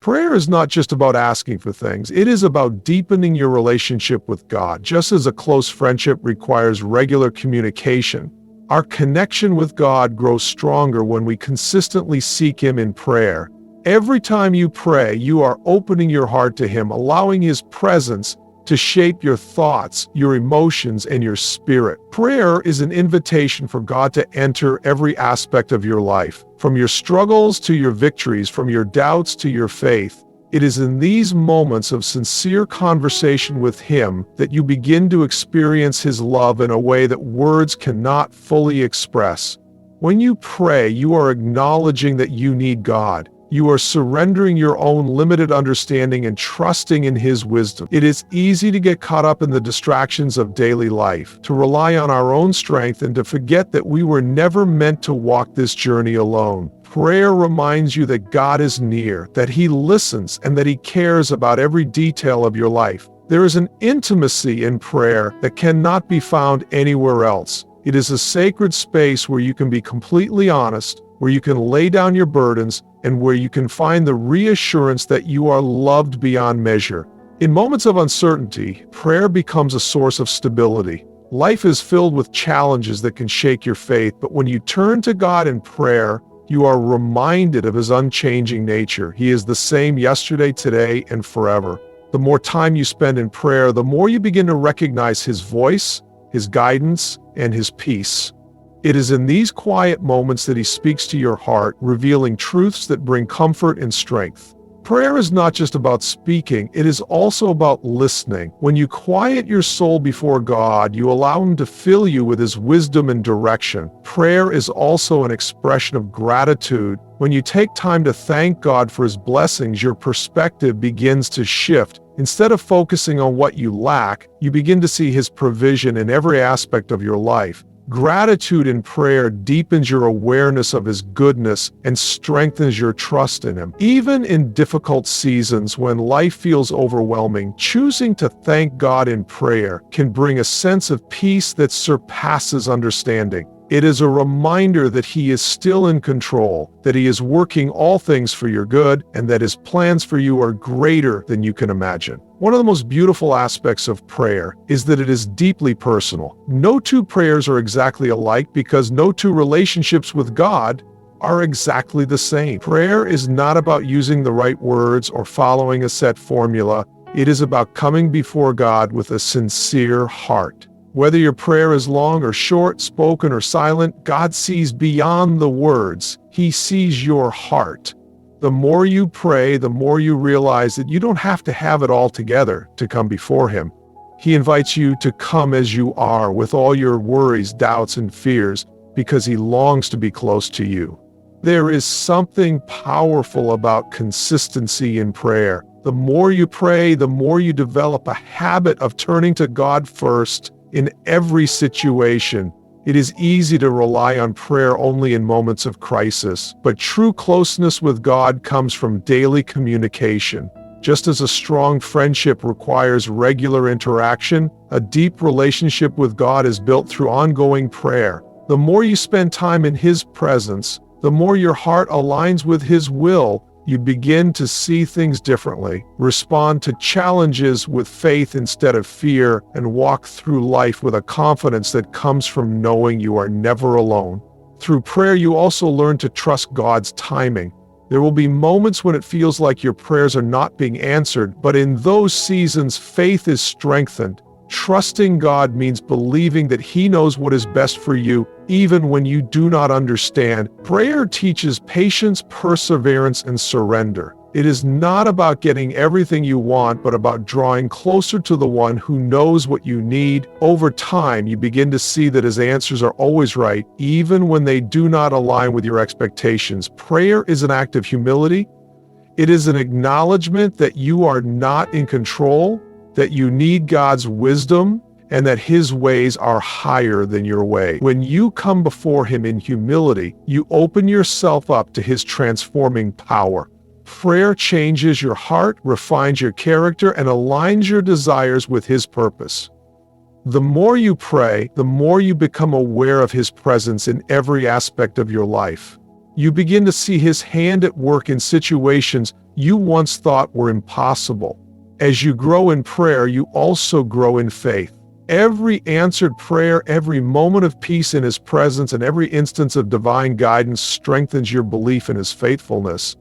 Prayer is not just about asking for things. It is about deepening your relationship with God. Just as a close friendship requires regular communication, our connection with God grows stronger when we consistently seek Him in prayer. Every time you pray, you are opening your heart to Him, allowing His presence to shape your thoughts, your emotions, and your spirit. Prayer is an invitation for God to enter every aspect of your life, from your struggles to your victories, from your doubts to your faith. It is in these moments of sincere conversation with Him that you begin to experience His love in a way that words cannot fully express. When you pray, you are acknowledging that you need God. You are surrendering your own limited understanding and trusting in His wisdom. It is easy to get caught up in the distractions of daily life, to rely on our own strength, and to forget that we were never meant to walk this journey alone. Prayer reminds you that God is near, that He listens, and that He cares about every detail of your life. There is an intimacy in prayer that cannot be found anywhere else. It is a sacred space where you can be completely honest, where you can lay down your burdens, and where you can find the reassurance that you are loved beyond measure. In moments of uncertainty, prayer becomes a source of stability. Life is filled with challenges that can shake your faith, but when you turn to God in prayer, you are reminded of His unchanging nature. He is the same yesterday, today, and forever. The more time you spend in prayer, the more you begin to recognize His voice, His guidance, and His peace. It is in these quiet moments that He speaks to your heart, revealing truths that bring comfort and strength. Prayer is not just about speaking, it is also about listening. When you quiet your soul before God, you allow Him to fill you with His wisdom and direction. Prayer is also an expression of gratitude. When you take time to thank God for His blessings, your perspective begins to shift. Instead of focusing on what you lack, you begin to see His provision in every aspect of your life. Gratitude in prayer deepens your awareness of His goodness and strengthens your trust in Him. Even in difficult seasons when life feels overwhelming, choosing to thank God in prayer can bring a sense of peace that surpasses understanding. It is a reminder that He is still in control, that He is working all things for your good, and that His plans for you are greater than you can imagine. One of the most beautiful aspects of prayer is that it is deeply personal. No two prayers are exactly alike because no two relationships with God are exactly the same. Prayer is not about using the right words or following a set formula. It is about coming before God with a sincere heart. Whether your prayer is long or short, spoken or silent, God sees beyond the words. He sees your heart. The more you pray, the more you realize that you don't have to have it all together to come before Him. He invites you to come as you are with all your worries, doubts, and fears because He longs to be close to you. There is something powerful about consistency in prayer. The more you pray, the more you develop a habit of turning to God first in every situation. It is easy to rely on prayer only in moments of crisis, but true closeness with God comes from daily communication. Just as a strong friendship requires regular interaction, a deep relationship with God is built through ongoing prayer. The more you spend time in His presence, the more your heart aligns with His will. You begin to see things differently, respond to challenges with faith instead of fear, and walk through life with a confidence that comes from knowing you are never alone. Through prayer, you also learn to trust God's timing. There will be moments when it feels like your prayers are not being answered, but in those seasons, faith is strengthened. Trusting God means believing that He knows what is best for you, even when you do not understand. Prayer teaches patience, perseverance, and surrender. It is not about getting everything you want, but about drawing closer to the one who knows what you need. Over time, you begin to see that His answers are always right, even when they do not align with your expectations. Prayer is an act of humility. It is an acknowledgement that you are not in control, that you need God's wisdom, and that His ways are higher than your way. When you come before Him in humility, you open yourself up to His transforming power. Prayer changes your heart, refines your character, and aligns your desires with His purpose. The more you pray, the more you become aware of His presence in every aspect of your life. You begin to see his hand at work in situations you once thought were impossible. As you grow in prayer, you also grow in faith. Every answered prayer, every moment of peace in his presence, and every instance of divine guidance strengthens your belief in his faithfulness.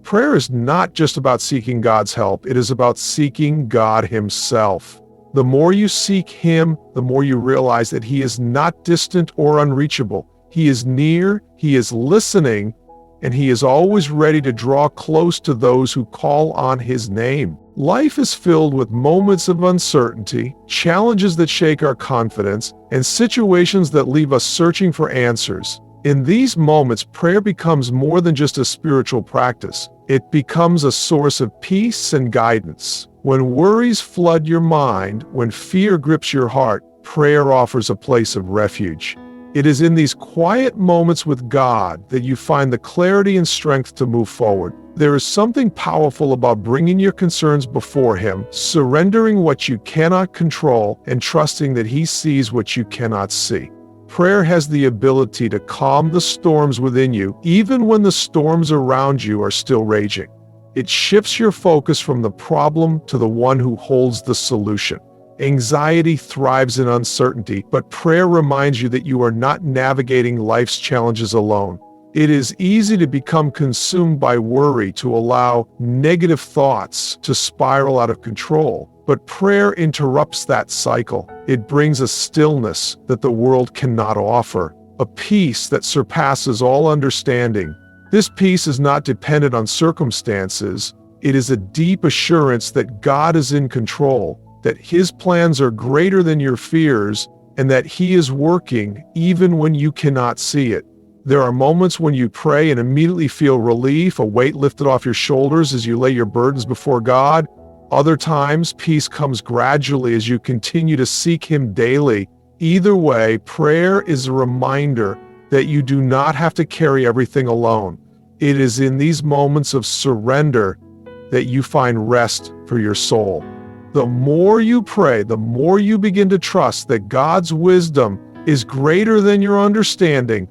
Prayer is not just about seeking God's help, it is about seeking God himself. The more you seek him, the more you realize that he is not distant or unreachable. He is near, he is listening, and he is always ready to draw close to those who call on his name. Life is filled with moments of uncertainty, challenges that shake our confidence, and situations that leave us searching for answers. In these moments, prayer becomes more than just a spiritual practice. It becomes a source of peace and guidance. When worries flood your mind, when fear grips your heart, prayer offers a place of refuge. It is in these quiet moments with God that you find the clarity and strength to move forward. There is something powerful about bringing your concerns before him, surrendering what you cannot control, and trusting that he sees what you cannot see. Prayer has the ability to calm the storms within you, even when the storms around you are still raging. It shifts your focus from the problem to the one who holds the solution. Anxiety thrives in uncertainty, but prayer reminds you that you are not navigating life's challenges alone. It is easy to become consumed by worry, to allow negative thoughts to spiral out of control. But prayer interrupts that cycle. It brings a stillness that the world cannot offer, a peace that surpasses all understanding. This peace is not dependent on circumstances. It is a deep assurance that God is in control, that his plans are greater than your fears, and that he is working even when you cannot see it. There are moments when you pray and immediately feel relief, a weight lifted off your shoulders as you lay your burdens before God. Other times, peace comes gradually as you continue to seek him daily. Either way, prayer is a reminder that you do not have to carry everything alone. It is in these moments of surrender that you find rest for your soul. The more you pray, the more you begin to trust that God's wisdom is greater than your understanding.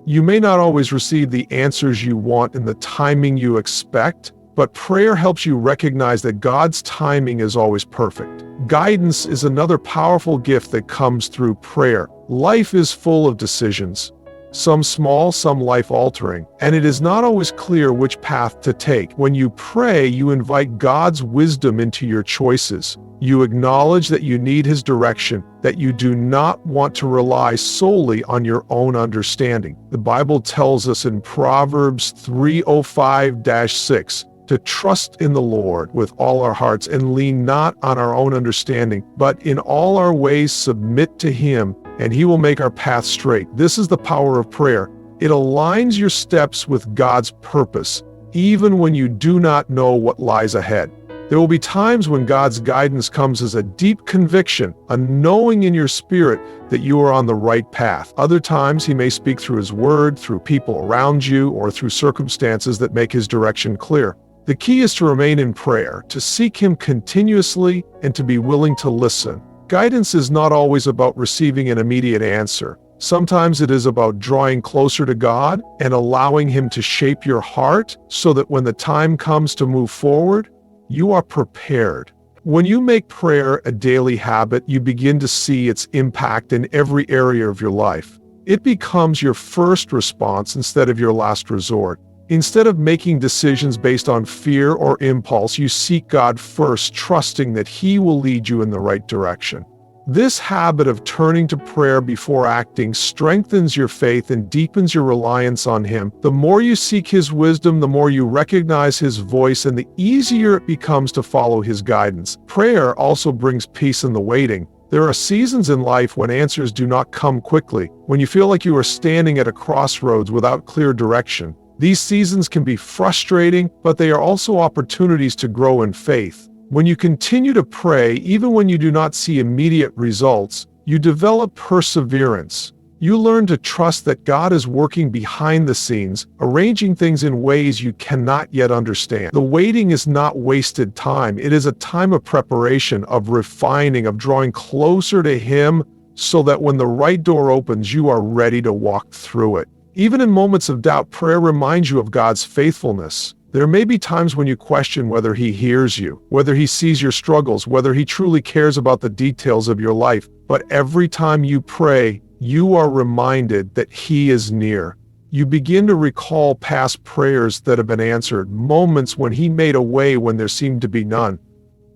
You may not always receive the answers you want in the timing you expect, but prayer helps you recognize that God's timing is always perfect. Guidance is another powerful gift that comes through prayer. Life is full of decisions, some small, some life-altering, and it is not always clear which path to take. When you pray, you invite God's wisdom into your choices. You acknowledge that you need his direction, that you do not want to rely solely on your own understanding. The Bible tells us in Proverbs 3:05-6 to trust in the Lord with all our hearts and lean not on our own understanding, but in all our ways submit to him, and he will make our path straight. This is the power of prayer. It aligns your steps with God's purpose, even when you do not know what lies ahead. There will be times when God's guidance comes as a deep conviction, a knowing in your spirit that you are on the right path. Other times he may speak through his word, through people around you, or through circumstances that make his direction clear. The key is to remain in prayer, to seek him continuously, and to be willing to listen. Guidance is not always about receiving an immediate answer. Sometimes it is about drawing closer to God and allowing him to shape your heart so that when the time comes to move forward, you are prepared. When you make prayer a daily habit, you begin to see its impact in every area of your life. It becomes your first response instead of your last resort. Instead of making decisions based on fear or impulse, you seek God first, trusting that he will lead you in the right direction. This habit of turning to prayer before acting strengthens your faith and deepens your reliance on him. The more you seek his wisdom, the more you recognize his voice, and the easier it becomes to follow his guidance. Prayer also brings peace in the waiting. There are seasons in life when answers do not come quickly, when you feel like you are standing at a crossroads without clear direction. These seasons can be frustrating, but they are also opportunities to grow in faith. When you continue to pray, even when you do not see immediate results, you develop perseverance. You learn to trust that God is working behind the scenes, arranging things in ways you cannot yet understand. The waiting is not wasted time. It is a time of preparation, of refining, of drawing closer to him so that when the right door opens, you are ready to walk through it. Even in moments of doubt, prayer reminds you of God's faithfulness. There may be times when you question whether He hears you, whether He sees your struggles, whether He truly cares about the details of your life. But every time you pray, you are reminded that He is near. You begin to recall past prayers that have been answered, moments when He made a way when there seemed to be none.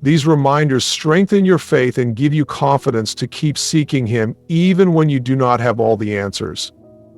These reminders strengthen your faith and give you confidence to keep seeking Him even when you do not have all the answers.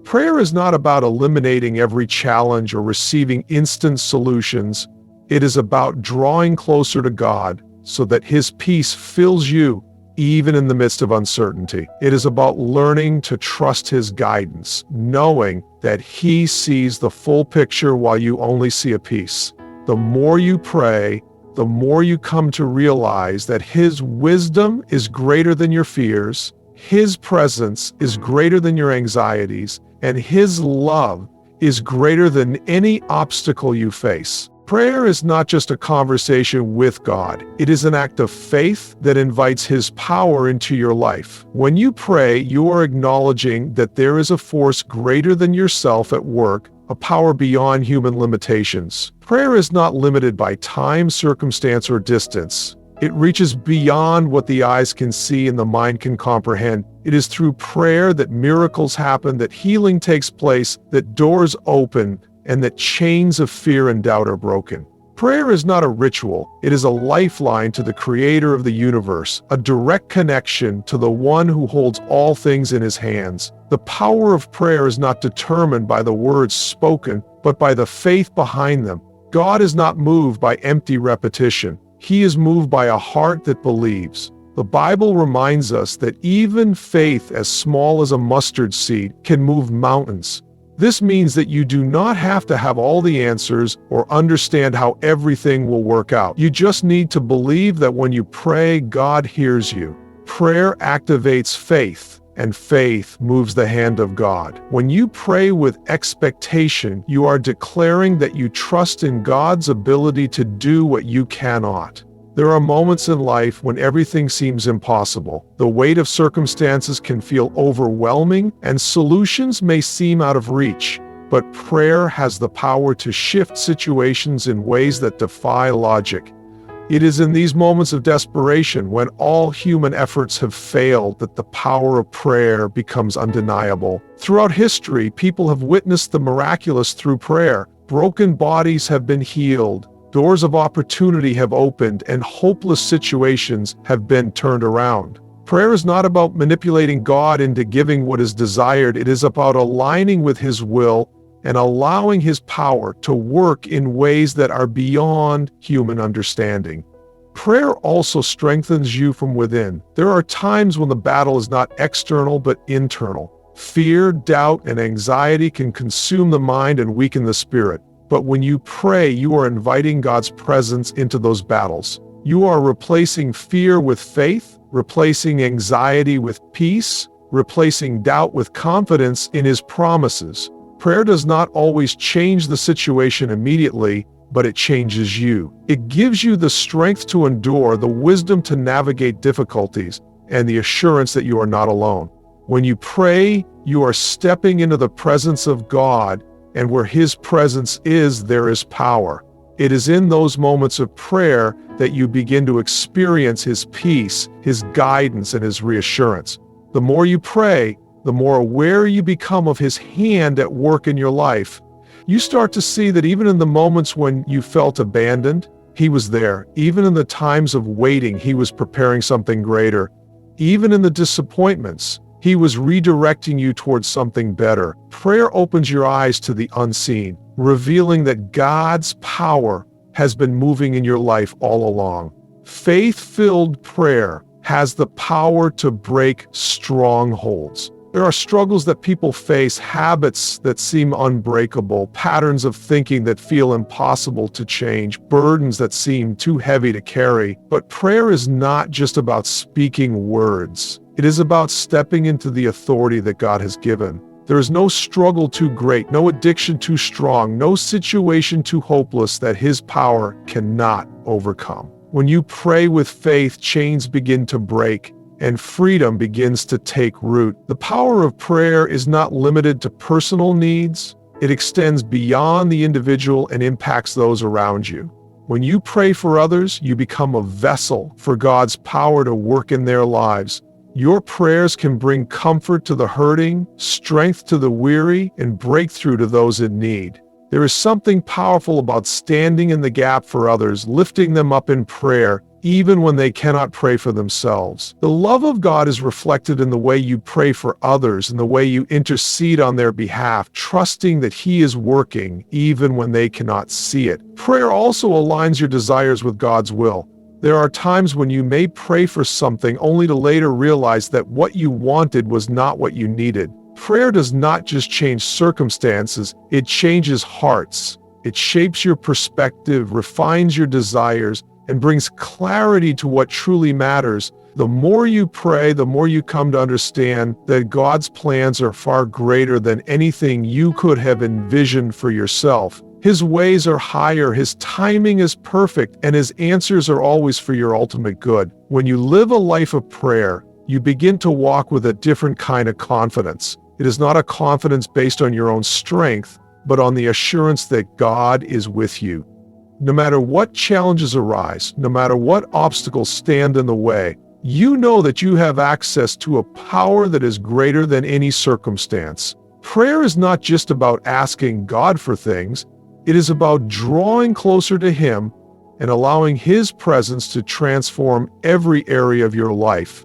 Prayer is not about eliminating every challenge or receiving instant solutions. It is about drawing closer to God so that His peace fills you even in the midst of uncertainty. It is about learning to trust His guidance, knowing that He sees the full picture while you only see a piece. The more you pray, the more you come to realize that His wisdom is greater than your fears, His presence is greater than your anxieties, and His love is greater than any obstacle you face. Prayer is not just a conversation with God. It is an act of faith that invites His power into your life. When you pray, you are acknowledging that there is a force greater than yourself at work, a power beyond human limitations. Prayer is not limited by time, circumstance, or distance. It reaches beyond what the eyes can see and the mind can comprehend. It is through prayer that miracles happen, that healing takes place, that doors open, and that chains of fear and doubt are broken. Prayer is not a ritual. It is a lifeline to the Creator of the universe, a direct connection to the One who holds all things in His hands. The power of prayer is not determined by the words spoken, but by the faith behind them. God is not moved by empty repetition. He is moved by a heart that believes. The Bible reminds us that even faith as small as a mustard seed can move mountains. This means that you do not have to have all the answers or understand how everything will work out. You just need to believe that when you pray, God hears you. Prayer activates faith, and faith moves the hand of God. When you pray with expectation, you are declaring that you trust in God's ability to do what you cannot. There are moments in life when everything seems impossible. The weight of circumstances can feel overwhelming, and solutions may seem out of reach. But prayer has the power to shift situations in ways that defy logic. It is in these moments of desperation, when all human efforts have failed, that the power of prayer becomes undeniable. Throughout history, people have witnessed the miraculous through prayer. Broken bodies have been healed. Doors of opportunity have opened, and hopeless situations have been turned around. Prayer is not about manipulating God into giving what is desired. It is about aligning with His will and allowing His power to work in ways that are beyond human understanding. Prayer also strengthens you from within. There are times when the battle is not external but internal. Fear, doubt, and anxiety can consume the mind and weaken the spirit. But when you pray, you are inviting God's presence into those battles. You are replacing fear with faith, replacing anxiety with peace, replacing doubt with confidence in His promises. Prayer does not always change the situation immediately, but it changes you. It gives you the strength to endure, the wisdom to navigate difficulties, and the assurance that you are not alone. When you pray, you are stepping into the presence of God, and where His presence is, there is power. It is in those moments of prayer that you begin to experience His peace, His guidance, and His reassurance. The more you pray, the more aware you become of His hand at work in your life. You start to see that even in the moments when you felt abandoned, He was there. Even in the times of waiting, He was preparing something greater. Even in the disappointments, He was redirecting you towards something better. Prayer opens your eyes to the unseen, revealing that God's power has been moving in your life all along. Faith-filled prayer has the power to break strongholds. There are struggles that people face, habits that seem unbreakable, patterns of thinking that feel impossible to change, burdens that seem too heavy to carry. But prayer is not just about speaking words. It is about stepping into the authority that God has given. There is no struggle too great, no addiction too strong, no situation too hopeless that His power cannot overcome. When you pray with faith, chains begin to break, and freedom begins to take root. The power of prayer is not limited to personal needs. It extends beyond the individual and impacts those around you. When you pray for others, you become a vessel for God's power to work in their lives. Your prayers can bring comfort to the hurting, strength to the weary, and breakthrough to those in need. There is something powerful about standing in the gap for others, lifting them up in prayer, even when they cannot pray for themselves. The love of God is reflected in the way you pray for others and the way you intercede on their behalf, trusting that He is working even when they cannot see it. Prayer also aligns your desires with God's will. There are times when you may pray for something only to later realize that what you wanted was not what you needed. Prayer does not just change circumstances, it changes hearts. It shapes your perspective, refines your desires, and brings clarity to what truly matters. The more you pray, the more you come to understand that God's plans are far greater than anything you could have envisioned for yourself. His ways are higher, His timing is perfect, and His answers are always for your ultimate good. When you live a life of prayer, you begin to walk with a different kind of confidence. It is not a confidence based on your own strength, but on the assurance that God is with you. No matter what challenges arise, no matter what obstacles stand in the way, you know that you have access to a power that is greater than any circumstance. Prayer is not just about asking God for things, it is about drawing closer to Him and allowing His presence to transform every area of your life.